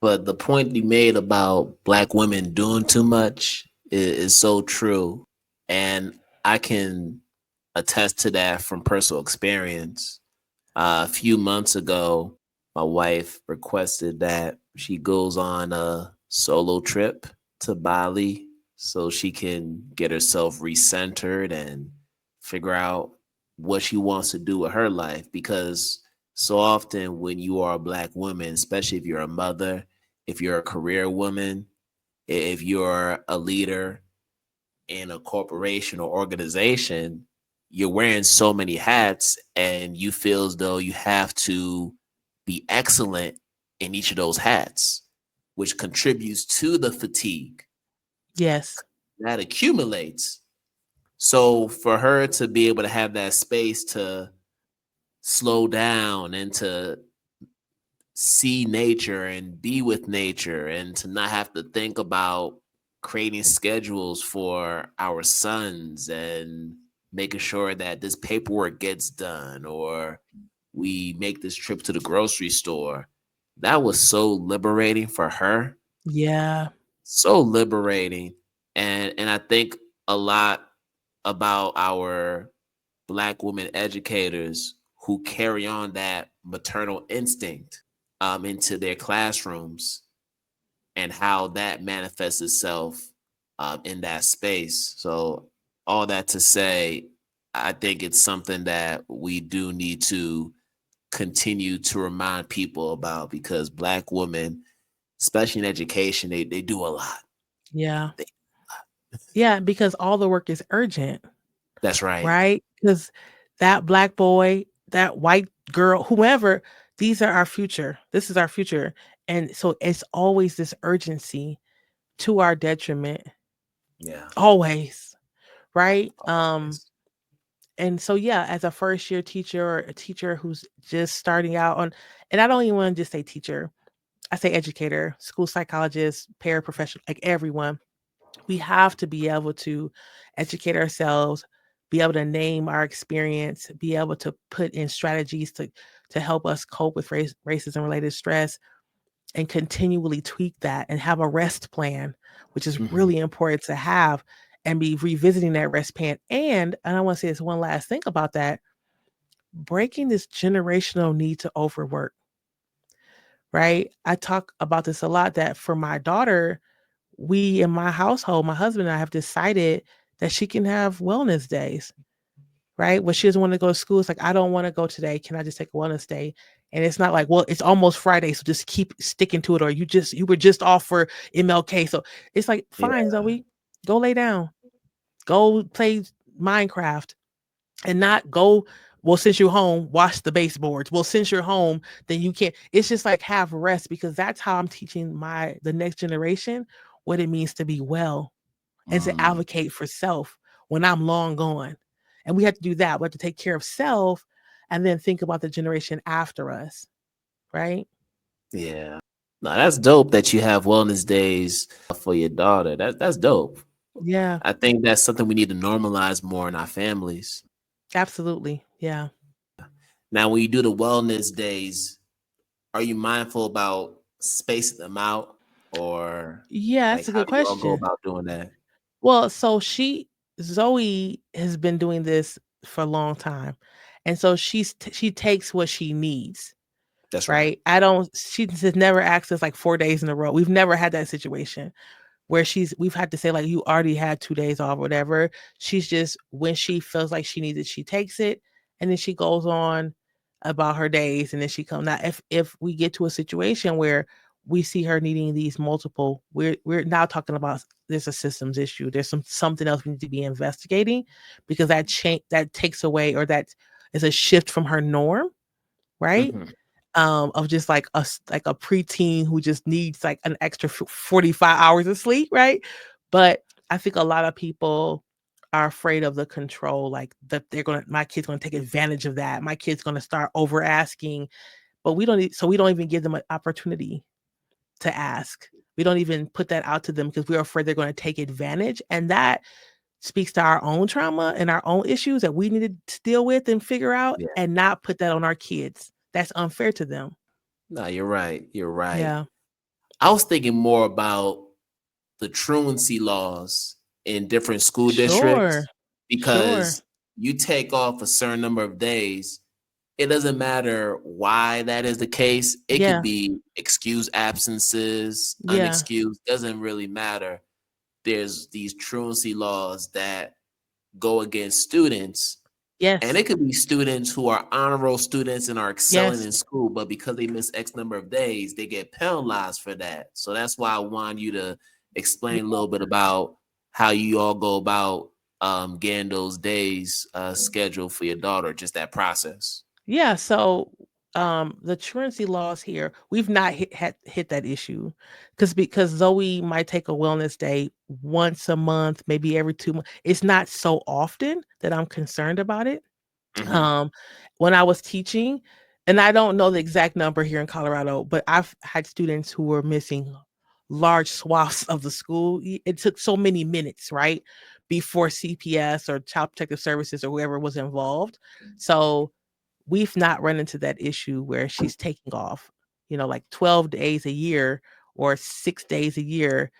But the point you made about Black women doing too much is so true. And I can attest to that from personal experience. A few months ago, my wife requested that she goes on a solo trip to Bali so she can get herself recentered and figure out what she wants to do with her life. Because so often when you are a Black woman, especially if you're a mother, if you're a career woman, if you're a leader in a corporation or organization, you're wearing so many hats and you feel as though you have to be excellent in each of those hats, which contributes to the fatigue. Yes. That accumulates. So for her to be able to have that space to slow down and to see nature and be with nature and to not have to think about creating schedules for our sons and making sure that this paperwork gets done or we make this trip to the grocery store. that was so liberating for her. Yeah. So liberating. And I think a lot about our Black women educators who carry on that maternal instinct into their classrooms, and how that manifests itself in that space. So all that to say, I think it's something that we do need to continue to remind people about, because Black women, especially in education, they do a lot. Yeah. They, Yeah, because all the work is urgent, that's right. right? Because that Black boy, that white girl, whoever, these are our future. This is our future. And so it's always this urgency to our detriment, Yeah. always, right? Always. And so yeah, as a first year teacher or a teacher who's just starting out on, and I don't even want to just say teacher, I say educator, school psychologist, paraprofessional, like everyone, we have to be able to educate ourselves, be able to name our experience, be able to put in strategies to help us cope with racism related stress, and continually tweak that and have a rest plan, which is Mhm. really important to have, and be revisiting that rest plan. And I want to say this one last thing about that, breaking this generational need to overwork, right? I talk about this a lot, that for my daughter, we in my household, my husband and I have decided that she can have wellness days, right? When she doesn't want to go to school, it's like, I don't want to go today. Can I just take a wellness day? And it's not like, well, it's almost Friday, so just keep sticking to it. Or you were just off for MLK. So it's like, Yeah. fine, Zoe, go lay down, go play Minecraft, and not go, well, since you're home, wash the baseboards. Well, since you're home, then you can't. It's just like, have rest, because that's how I'm teaching the next generation what it means to be well and to Mm, advocate for self when I'm long gone. And we have to do that. We have to take care of self and then think about the generation after us. Right. yeah. No, that's dope that you have wellness days for your daughter. That's dope. Yeah, I think that's something we need to normalize more in our families. absolutely. Yeah. Now, when you do the wellness days, are you mindful about spacing them out, or Yeah, like that's a how good do you all go question. about doing that? Well, so Zoe has been doing this for a long time. And so she takes what she needs, That's right. right? I don't, she has never asked us like 4 days in a row. We've never had that situation where we've had to say like, you already had 2 days off, whatever. She's just, when she feels like she needs it, she takes it, and then she goes on about her days, and then she comes. Now if we get to a situation where we see her needing these multiple, we're now talking about, there's a systems issue, there's something else we need to be investigating, because that takes away, or that is a shift from her norm, right? Hmm. Of just like like a preteen who just needs like an extra 45 hours of sleep, right? But I think a lot of people are afraid of the control, like that my kid's gonna take advantage of that. My kid's gonna start over asking, but we don't even give them an opportunity to ask. We don't even put that out to them because we're afraid they're going to take advantage. And that speaks to our own trauma and our own issues that we need to deal with and figure out, Yeah. and not put that on our kids. That's unfair to them. No, you're right. You're right. Yeah. I was thinking more about the truancy laws in different school Sure. districts, Sure. because you take off a certain number of days. It doesn't matter why that is the case. It could Yeah. be excused absences, Yeah. unexcused, doesn't really matter. There's these truancy laws that go against students, and Yes. it could be students who are honor roll students and are excelling Yes. in school, but because they miss X number of days, they get penalized for that. So that's why I want you to Yeah. explain a little bit about how you all go about getting those days scheduled for your daughter, just that process. Yeah. So the truancy laws here, we've not hit that issue, because Zoe might take a wellness day once a month, maybe every 2 months. It's not so often that I'm concerned about it. Hmm. Um, when I was teaching, and I don't know the exact number here in Colorado, but I've had students who were missing large swaths of the school. It took so many minutes, right, before CPS or Child Protective Services or whoever was involved. So we've not run into that issue where she's taking off. like 12 days a year or 6 days a year.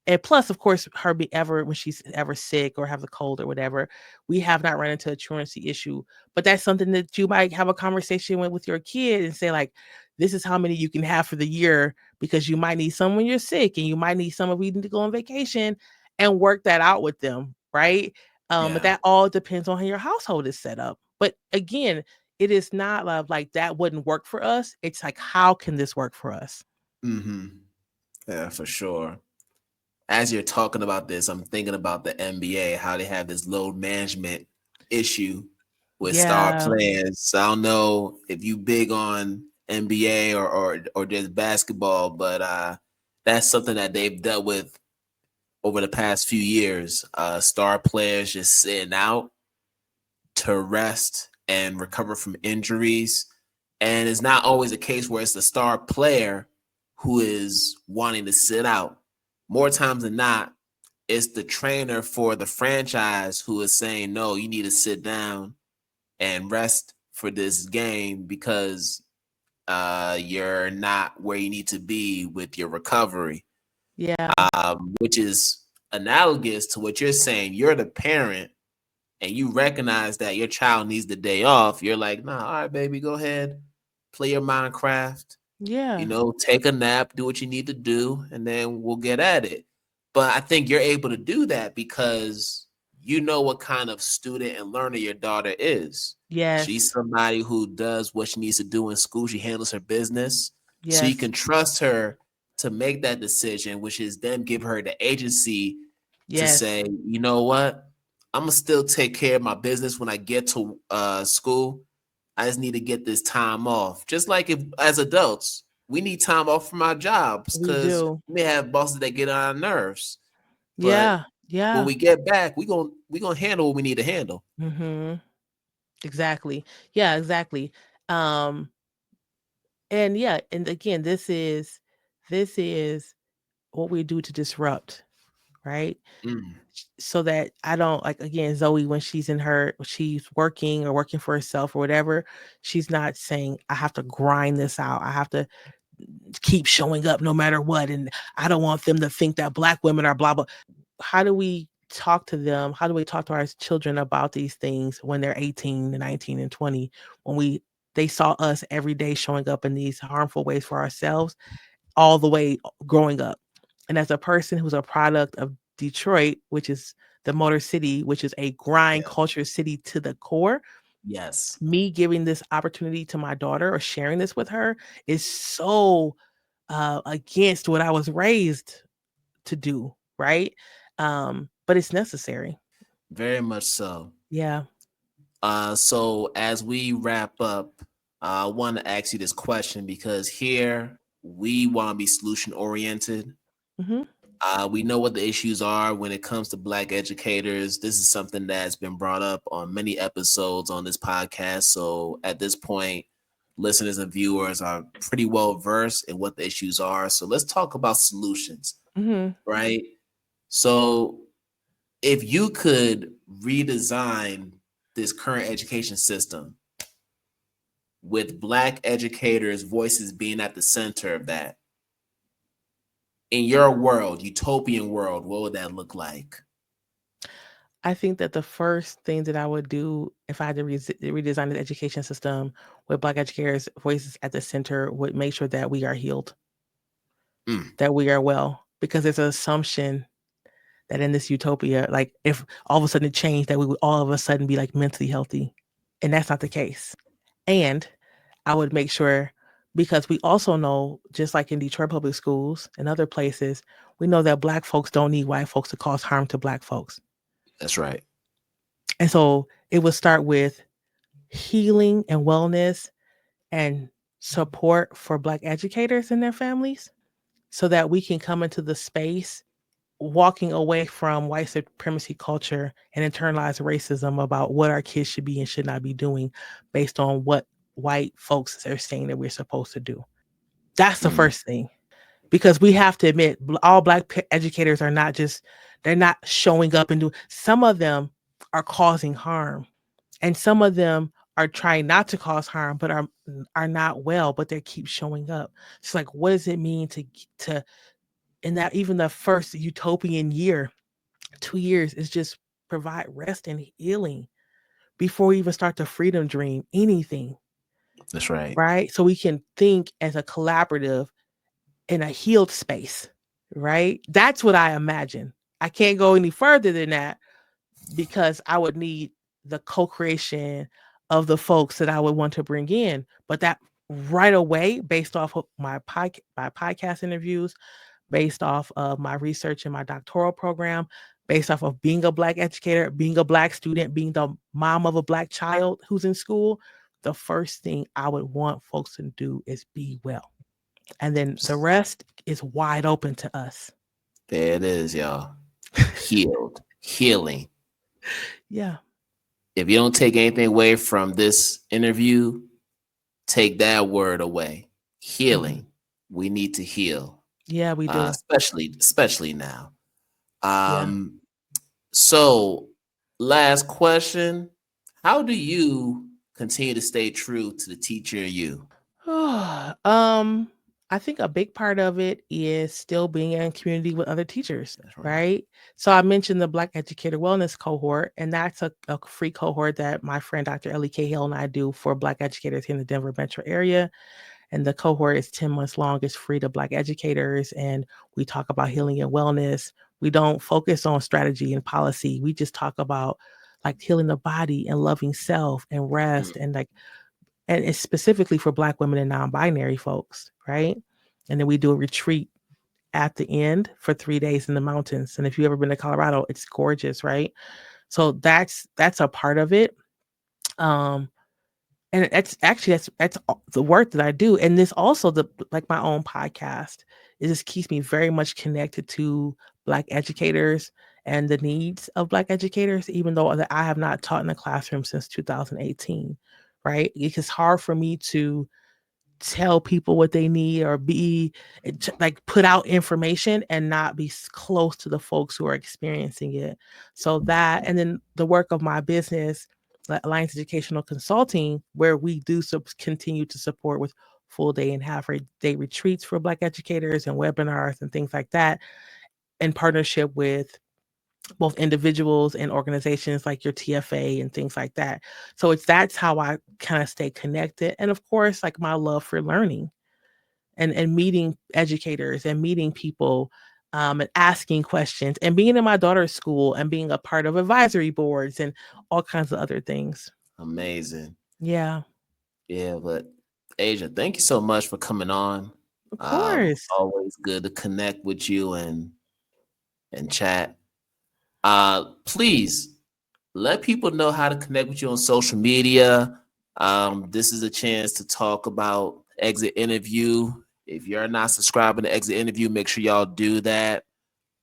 And plus, of course, her when she's ever sick or have a cold or whatever, we have not run into a truancy issue. But that's something that you might have a conversation with your kid and say, like, this is how many you can have for the year, because you might need some when you're sick, and you might need some if we need to go on vacation, and work that out with them, right? But that all depends on how your household is set up. But again, it is not like that wouldn't work for us. It's like, how can this work for us? Yeah, for sure. As you're talking about this, I'm thinking about the NBA, how they have this load management issue with star players. So I don't know if you big on NBA or just basketball, but that's something that they've dealt with over the past few years. Star players just sitting out to rest and recover from injuries. And it's not always a case where it's the star player who is wanting to sit out. More times than not, it's the trainer for the franchise who is saying, no, you need to sit down and rest for this game because you're not where you need to be with your recovery. Yeah. Which is analogous to what you're saying. You're the parent and you recognize that your child needs the day off. You're like, nah, all right, baby, go ahead, play your Minecraft. Yeah. Take a nap, do what you need to do, and then we'll get at it. But I think you're able to do that because you know what kind of student and learner your daughter is. Yes. She's somebody who does what she needs to do in school. She handles her business. Yes. So you can trust her to make that decision, which is then give her the agency to say, you know what? I'm going to still take care of my business when I get to school. I just need to get this time off. Just like if as adults, we need time off from our jobs because we may have bosses that get on our nerves. But when we get back, we gonna handle what we need to handle. Exactly. Yeah, exactly. And again, this is what we do to disrupt, right? So that I don't, like, again, Zoe, when she's working or working for herself or whatever, she's not saying, I have to grind this out. I have to keep showing up no matter what. And I don't want them to think that Black women are blah, blah. How do we talk to them? How do we talk to our children about these things when they're 18 and 19 and 20, when they saw us every day showing up in these harmful ways for ourselves all the way growing up? And as a person who's a product of Detroit, which is the Motor City, which is a grind culture city to the core. Yes. Me giving this opportunity to my daughter or sharing this with her is so against what I was raised to do, right? But it's necessary. Very much so. Yeah. So as we wrap up, I want to ask you this question because here we want to be solution oriented. We know what the issues are when it comes to Black educators. This is something that's been brought up on many episodes on this podcast. So at this point, listeners and viewers are pretty well versed in what the issues are. So let's talk about solutions, right? So if you could redesign this current education system with Black educators' voices being at the center of that, in your world, utopian world, what would that look like? I think that the first thing that I would do if I had to redesign the education system with Black educators' voices at the center would make sure that we are healed, that we are well, because there's an assumption that in this utopia, like if all of a sudden it changed, that we would all of a sudden be like mentally healthy. And that's not the case. And I would make sure, because we also know, just like in Detroit public schools and other places, we know that Black folks don't need white folks to cause harm to Black folks. That's right. And so it would start with healing and wellness and support for Black educators and their families so that we can come into the space walking away from white supremacy culture and internalized racism about what our kids should be and should not be doing based on what white folks are saying that we're supposed to do. That's the first thing, because we have to admit all Black educators are not they're not showing up and doing. Some of them are causing harm, and some of them are trying not to cause harm, but are not well, but they keep showing up. It's like, what does it mean to in that even the first utopian year, 2 years is just provide rest and healing before we even start the freedom dream, anything, That's right. right? So we can think as a collaborative in a healed space, right? That's what I imagine. I can't go any further than that because I would need the co-creation of the folks that I would want to bring in. But that right away, based off of my podcast interviews, based off of my research in my doctoral program, based off of being a Black educator, being a Black student, being the mom of a Black child who's in school, the first thing I would want folks to do is be well. And then the rest is wide open to us. There it is, y'all. Healed, healing. Yeah. If you don't take anything away from this interview, take that word away. Healing. Mm-hmm. We need to heal. Yeah, we do. Especially now. Yeah. So last question. How do you continue to stay true to the teacher in you? I think a big part of it is still being in community with other teachers, That's right. right? So I mentioned the Black Educator Wellness Cohort, and that's a free cohort that my friend Dr. Ellie Cahill and I do for Black educators here in the Denver metro area. And the cohort is 10 months long. It's free to Black educators, and we talk about healing and wellness. We don't focus on strategy and policy. We just talk about like healing the body and loving self and rest and like, and it's specifically for Black women and non-binary folks, right? And then we do a retreat at the end for 3 days in the mountains. And if you've ever been to Colorado, it's gorgeous, right? So that's a part of it. And that's the work that I do. And this also like my own podcast. It just keeps me very much connected to Black educators and the needs of Black educators, even though I have not taught in a classroom since 2018, right? It's hard for me to tell people what they need or be like put out information and not be close to the folks who are experiencing it. So that, and then the work of my business, Lyons Educational Consulting, where we do continue to support with full day and half day retreats for Black educators and webinars and things like that, in partnership with both individuals and organizations like your TFA and things like that. So that's how I kind of stay connected. And of course, like my love for learning and meeting educators and meeting people and asking questions and being in my daughter's school and being a part of advisory boards and all kinds of other things. Amazing. Yeah. Yeah, but Asia, thank you so much for coming on. Of course. Always good to connect with you and chat. Please let people know how to connect with you on social media. This is a chance to talk about Exit Interview. If you're not subscribing to Exit Interview, make sure y'all do that.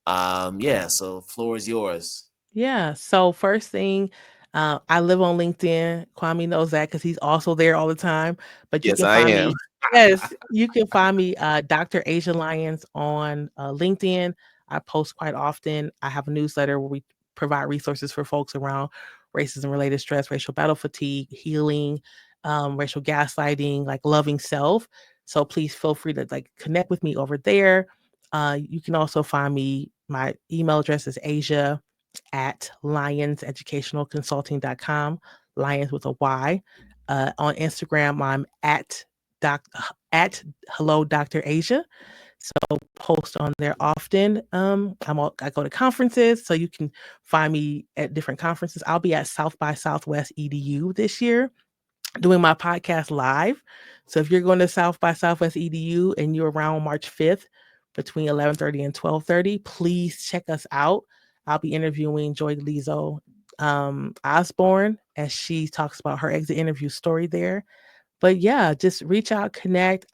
Yeah, so floor is yours. Yeah. So first thing, I live on LinkedIn. Kwame knows that because he's also there all the time. But you Yes, can I find am. me. Yes, you can find me, Dr. Asia Lyons on LinkedIn. I post quite often. I have a newsletter where we provide resources for folks around racism-related stress, racial battle fatigue, healing, racial gaslighting, like loving self. So please feel free to like connect with me over there. You can also find me. My email address is Asia at lyonseducationalconsulting.com, Lyons with a Y. On Instagram, I'm at hello Dr. Asia. So post on there often. I go to conferences, so you can find me at different conferences. I'll be at South by Southwest EDU this year, doing my podcast live. So if you're going to South by Southwest EDU and you're around March 5th between 11:30 and 12:30, please check us out. I'll be interviewing Joy Lizo Osborne as she talks about her exit interview story there. But yeah, just reach out, connect.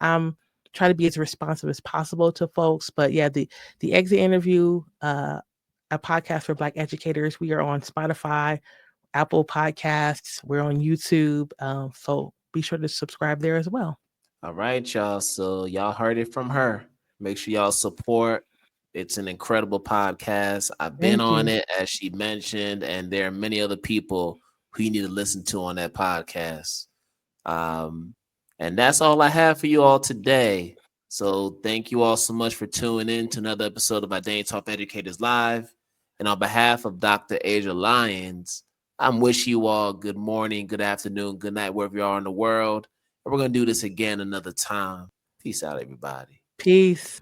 Try to be as responsive as possible to folks. But yeah, the exit interview, a podcast for Black educators. We are on Spotify, Apple Podcasts. We're on YouTube. So be sure to subscribe there as well. All right, y'all. So y'all heard it from her. Make sure y'all support. It's an incredible podcast. I've been on it, as she mentioned, and there are many other people who you need to listen to on that podcast. And that's all I have for you all today. So thank you all so much for tuning in to another episode of Identity Talk Educators Live. And on behalf of Dr. Asia Lyons, I'm wishing you all good morning, good afternoon, good night, wherever you are in the world. And we're going to do this again another time. Peace out, everybody. Peace.